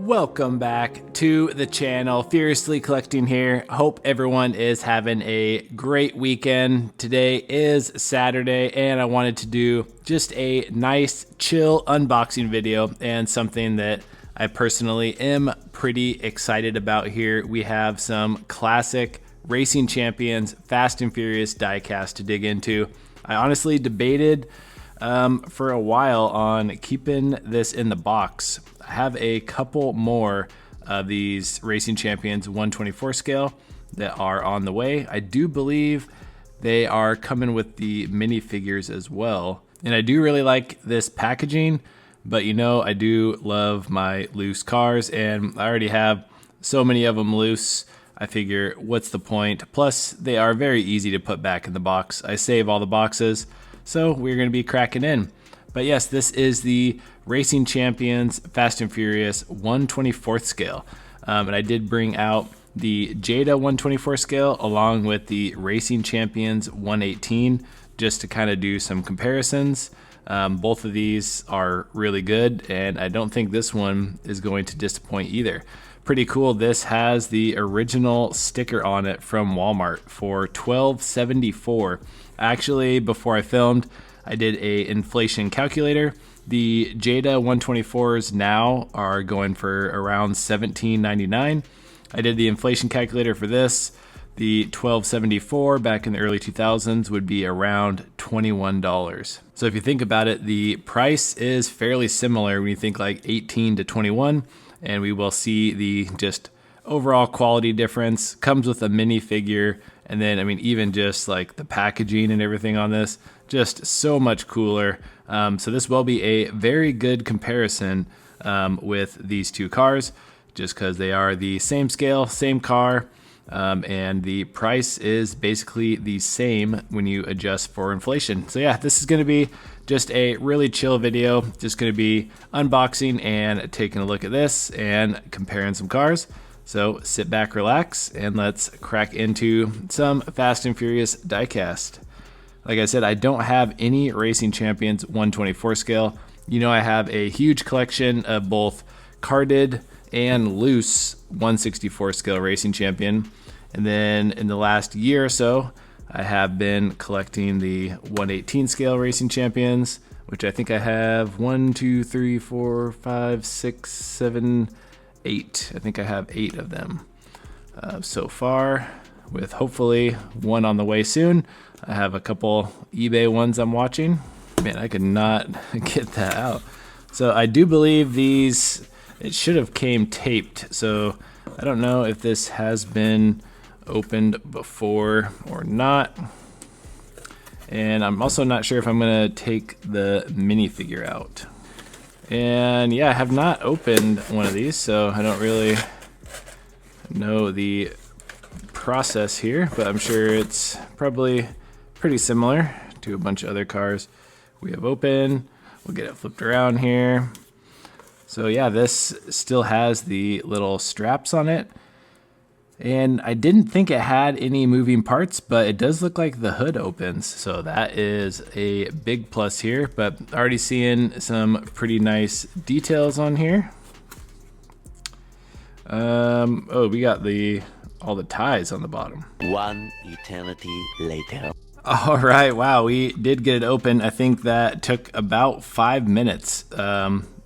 Welcome back to the channel. Furiously Collecting here. Hope everyone is having a great weekend. Today is Saturday and I wanted to do just a nice chill unboxing video and something that I personally am pretty excited about here. We have some classic Racing Champions Fast and Furious diecast to dig into. I honestly debated for a while on keeping this in the box. I have a couple more of these Racing Champions 124 scale that are on the way. I do believe they are coming with the minifigures as well. And I do really like this packaging, but you know, I do love my loose cars and I already have so many of them loose. I figure what's the point? Plus they are very easy to put back in the box. I save all the boxes, so we're gonna be cracking in. But yes, this is the Racing Champions Fast and Furious 124th scale. And I did bring out the Jada 124 scale along with the Racing Champions 118 just to kind of do some comparisons. Both of these are really good and I don't think this one is going to disappoint either. Pretty cool. This has the original sticker on it from Walmart for $12.74. Actually, before I filmed, I did a inflation calculator. The Jada 124s now are going for around $17.99. I did the inflation calculator for this. The $12.74 back in the early 2000s would be around $21. So if you think about it, the price is fairly similar when you think like 18 to 21, and we will see the just overall quality difference. Comes with a minifigure, and then I mean even just like the packaging and everything on this, just so much cooler. So this will be a very good comparison with these two cars, just because they are the same scale, same car, and the price is basically the same when you adjust for inflation. So yeah, this is going to be just a really chill video, just going to be unboxing and taking a look at this and comparing some cars. So sit back, relax, and let's crack into some Fast and Furious diecast. Like I said, I don't have any Racing Champions 124 scale. You know, I have a huge collection of both carded and loose 164 scale Racing Champion. And then in the last year or so, I have been collecting the 118 scale Racing Champions, which I think I have 1, 2, 3, 4, 5, 6, 7, 8. I think I have 8 of them so far, with hopefully one on the way soon. I have a couple eBay ones I'm watching. Man, I could not get that out. So I do believe these, it should have came taped. So I don't know if this has been opened before or not. And I'm also not sure if I'm gonna take the minifigure out. And yeah, I have not opened one of these, so I don't really know the process here, but I'm sure it's probably pretty similar to a bunch of other cars we have open. We'll get it flipped around here. So yeah, this still has the little straps on it. And I didn't think it had any moving parts, but it does look like the hood opens. So that is a big plus here, but already seeing some pretty nice details on here. Oh, we got all the ties on the bottom. One eternity later. All right, wow, we did get it open. I think that took about 5 minutes.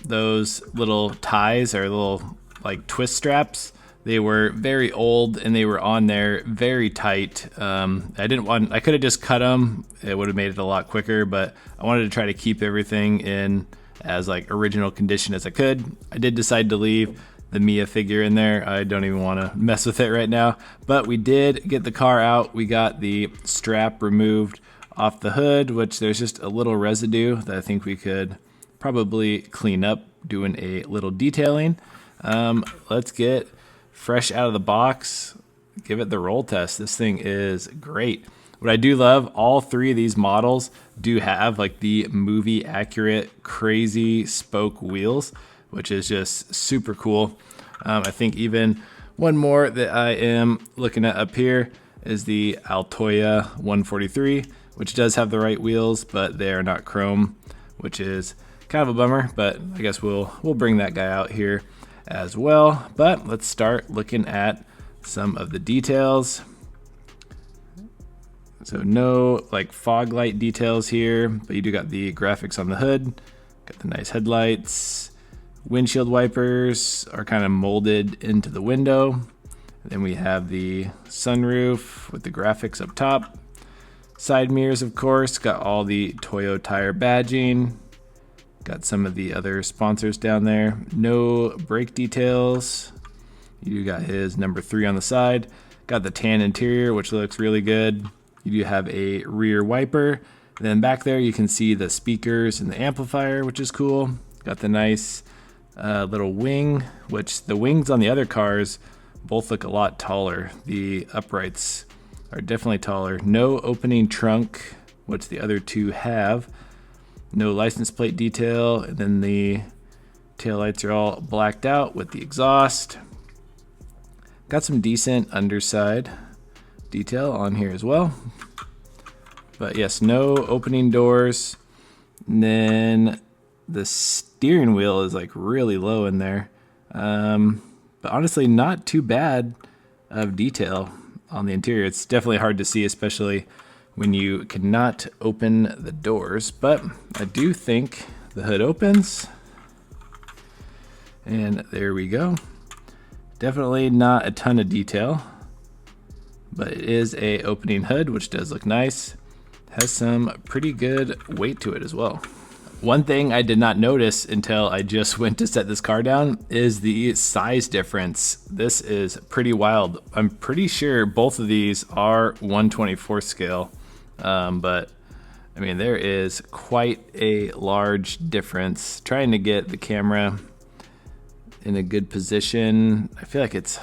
Those little ties are little like twist straps. They were very old and they were on there very tight. I could have just cut them. It would have made it a lot quicker, but I wanted to try to keep everything in as like original condition as I could. I did decide to leave the Mia figure in there. I don't even want to mess with it right now, but we did get the car out. We got the strap removed off the hood, which there's just a little residue that I think we could probably clean up doing a little detailing. Let's get fresh out of the box, give it the roll test. This thing is great. What I do love, all 3 of these models do have like the movie accurate crazy spoke wheels, which is just super cool. I think even one more that I am looking at up here is the Altoia 143, which does have the right wheels, but they are not chrome, which is kind of a bummer, but I guess we'll bring that guy out here. as well. But let's start looking at some of the details. So no like fog light details here, but you do got the graphics on the hood, got the nice headlights. Windshield wipers are kind of molded into the window. Then we have the sunroof with the graphics up top. Side mirrors, of course, got all the Toyo tire badging. Got some of the other sponsors down there. No brake details. You got his number 3 on the side. Got the tan interior, which looks really good. You do have a rear wiper. And then back there you can see the speakers and the amplifier, which is cool. Got the nice little wing, which the wings on the other cars both look a lot taller. The uprights are definitely taller. No opening trunk, which the other two have. No license plate detail, and then the taillights are all blacked out with the exhaust. Got some decent underside detail on here as well. But yes, no opening doors. And then the steering wheel is like really low in there. But honestly, not too bad of detail on the interior. It's definitely hard to see, especially when you cannot open the doors. But I do think the hood opens. And there we go. Definitely not a ton of detail, but it is a opening hood, which does look nice. Has some pretty good weight to it as well. One thing I did not notice until I just went to set this car down is the size difference. This is pretty wild. I'm pretty sure both of these are 1/24 scale, but I mean, there is quite a large difference. Trying to get the camera in a good position. I feel like it's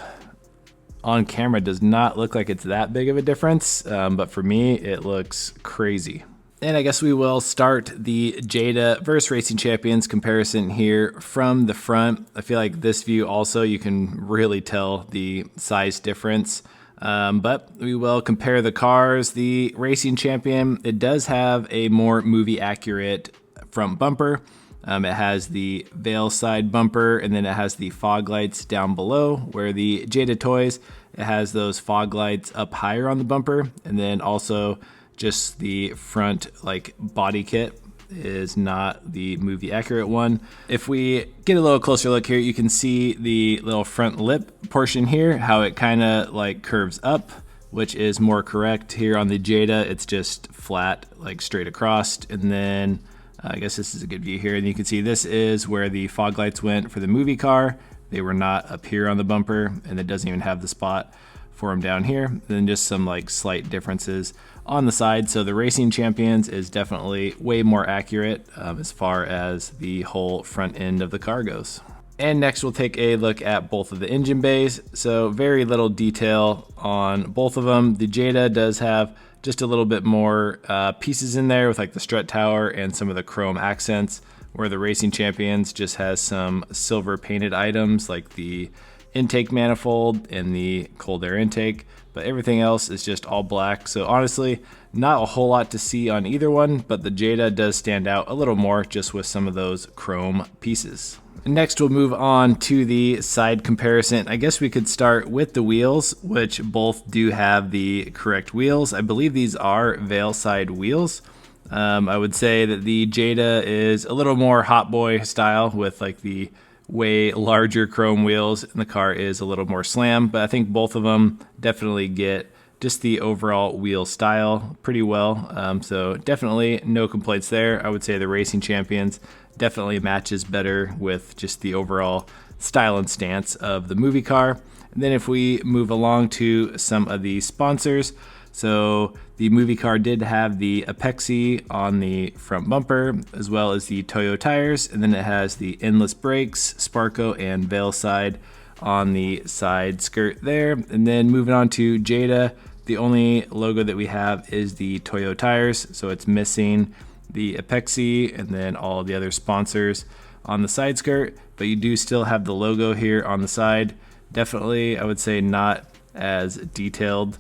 on camera does not look like it's that big of a difference, but for me, it looks crazy. And I guess we will start the Jada versus Racing Champions comparison here from the front. I feel like this view also, you can really tell the size difference. But we will compare the cars. The Racing Champion, it does have a more movie accurate front bumper. It has the veil side bumper, and then it has the fog lights down below, where the Jada Toys, it has those fog lights up higher on the bumper, and then also just the front like body kit is not the movie accurate one. If we get a little closer look here, you can see the little front lip portion here, how it kind of like curves up, which is more correct. Here on the Jada, it's just flat, like straight across. And then I guess this is a good view here. And you can see this is where the fog lights went for the movie car. They were not up here on the bumper, and it doesn't even have the spot for them down here. And then just some like slight differences on the side. So the Racing Champions is definitely way more accurate as far as the whole front end of the car goes. And next we'll take a look at both of the engine bays. So very little detail on both of them. The Jada does have just a little bit more pieces in there with like the strut tower and some of the chrome accents, where the Racing Champions just has some silver painted items like the intake manifold and the cold air intake, but everything else is just all black. So honestly, not a whole lot to see on either one, but the Jada does stand out a little more just with some of those chrome pieces. Next, we'll move on to the side comparison. I guess we could start with the wheels, which both do have the correct wheels. I believe these are veil side wheels. I would say that the Jada is a little more hot boy style with like the way larger chrome wheels, and the car is a little more slam, but I think both of them definitely get just the overall wheel style pretty well. So definitely no complaints there. I would say the Racing Champions definitely matches better with just the overall style and stance of the movie car. And then if we move along to some of the sponsors, so the movie car did have the Apexi on the front bumper, as well as the Toyo tires, and then it has the endless brakes, Sparco, and veil side on the side skirt there. And then moving on to Jada, the only logo that we have is the Toyo tires, so it's missing the Apexi and then all the other sponsors on the side skirt, but you do still have the logo here on the side. Definitely, I would say not as detailed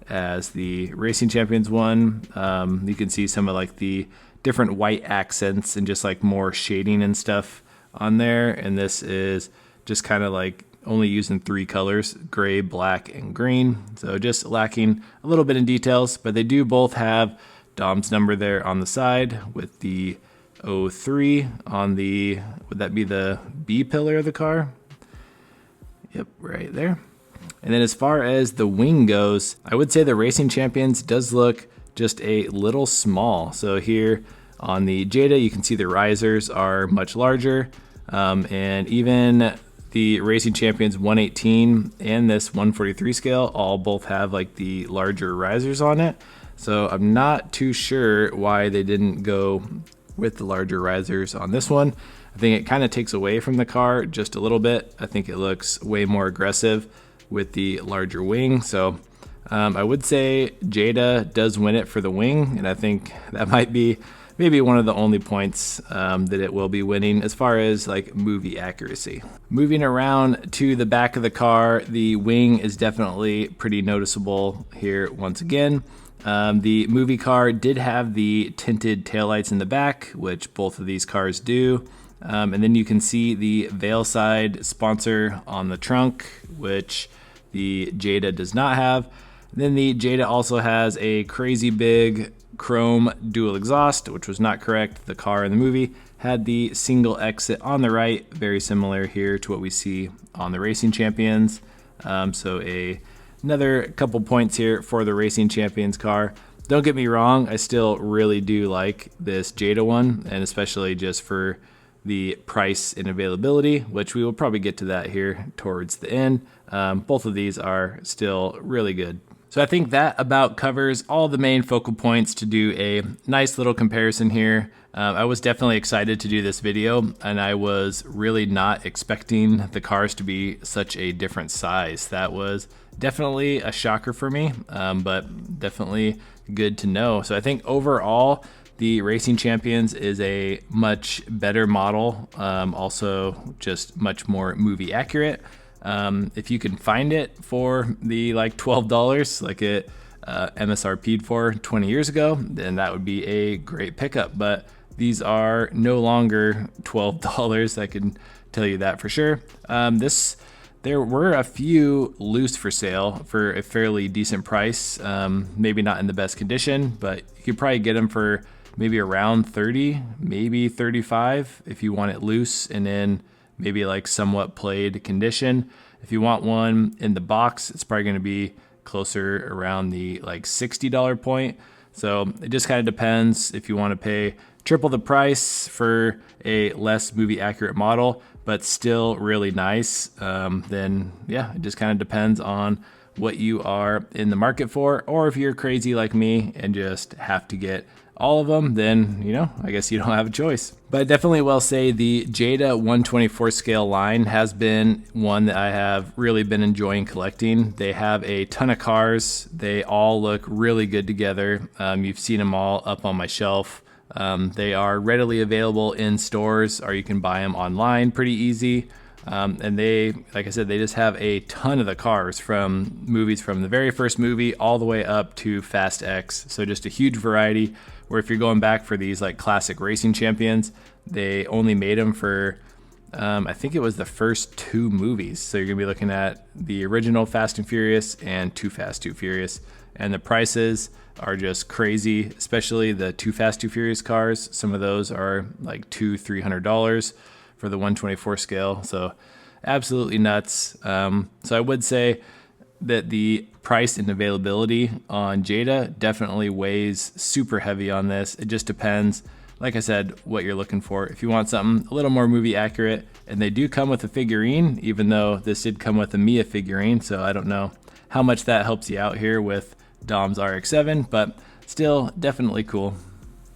as the Racing Champions one. You can see some of like the different white accents and just like more shading and stuff on there, and this is just kind of like only using 3 colors, gray, black, and green. So just lacking a little bit in details, but they do both have Dom's number there on the side with the 03 on the, would that be the B pillar of the car? Yep, right there. And then as far as the wing goes, I would say the Racing Champions does look just a little small. So here on the Jada, you can see the risers are much larger, and even the Racing Champions 118 and this 143 scale all both have like the larger risers on it. So I'm not too sure why they didn't go with the larger risers on this one. I think it kind of takes away from the car just a little bit. I think it looks way more aggressive with the larger wing. So I would say Jada does win it for the wing, and I think that might be maybe one of the only points that it will be winning as far as like movie accuracy. Moving around to the back of the car, the wing is definitely pretty noticeable here once again. The movie car did have the tinted taillights in the back, which both of these cars do. And then you can see the Veilside sponsor on the trunk, which the Jada does not have. Then the Jada also has a crazy big chrome dual exhaust, which was not correct. The car in the movie had the single exit on the right, very similar here to what we see on the Racing Champions. Another couple points here for the Racing Champions car. Don't get me wrong, I still really do like this Jada one, and especially just for the price and availability, which we will probably get to that here towards the end. Both of these are still really good. So I think that about covers all the main focal points to do a nice little comparison here. I was definitely excited to do this video, and I was really not expecting the cars to be such a different size. That was definitely a shocker for me, but definitely good to know. So I think overall, the Racing Champions is a much better model, also just much more movie accurate. If you can find it for the like $12 like it MSRP'd for 20 years ago, then that would be a great pickup. But these are no longer $12, I can tell you that for sure. There were a few loose for sale for a fairly decent price, maybe not in the best condition, but you could probably get them for maybe around 30, maybe 35 if you want it loose and in maybe like somewhat played condition. If you want one in the box, it's probably going to be closer around the like $60 point. So it just kind of depends if you want to pay triple the price for a less movie accurate model, but still really nice. Then yeah, it just kind of depends on what you are in the market for, or if you're crazy like me and just have to get all of them, then, you know, I guess you don't have a choice. But I definitely will say the Jada 124 scale line has been one that I have really been enjoying collecting. They have a ton of cars. They all look really good together. You've seen them all up on my shelf. They are readily available in stores, or you can buy them online pretty easy. And they, like I said, they just have a ton of the cars from movies from the very first movie all the way up to Fast X. So just a huge variety, where if you're going back for these like classic Racing Champions, they only made them for, I think it was the first 2 movies. So you're gonna be looking at the original Fast and Furious and Too Fast, Too Furious. And the prices are just crazy, especially the Too Fast, Too Furious cars. Some of those are like $200-300 for the 124 scale. So absolutely nuts. So I would say that the price and availability on Jada definitely weighs super heavy on this. It just depends, like I said, what you're looking for. If you want something a little more movie accurate, and they do come with a figurine, even though this did come with a Mia figurine, so I don't know how much that helps you out here with Dom's Rx7, but still definitely cool.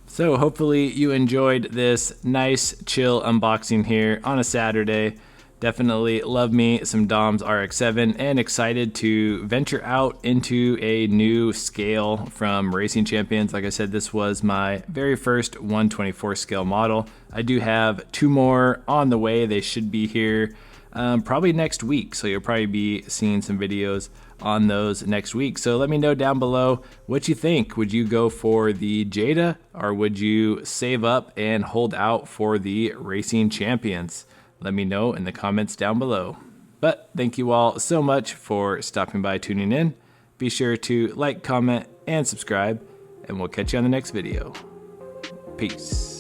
So hopefully you enjoyed this nice chill unboxing here on a Saturday. Definitely love me some Dom's Rx7, and excited to venture out into a new scale from Racing Champions. Like I said, this was my very first 124 scale model. I do have 2 more on the way. They should be here probably next week, so you'll probably be seeing some videos on those next week. So let me know down below what you think. Would you go for the Jada, or would you save up and hold out for the Racing Champions? let me know in the comments down below. But thank you all so much for stopping by, tuning in. Be sure to like, comment, and subscribe, and we'll catch you on the next video. Peace.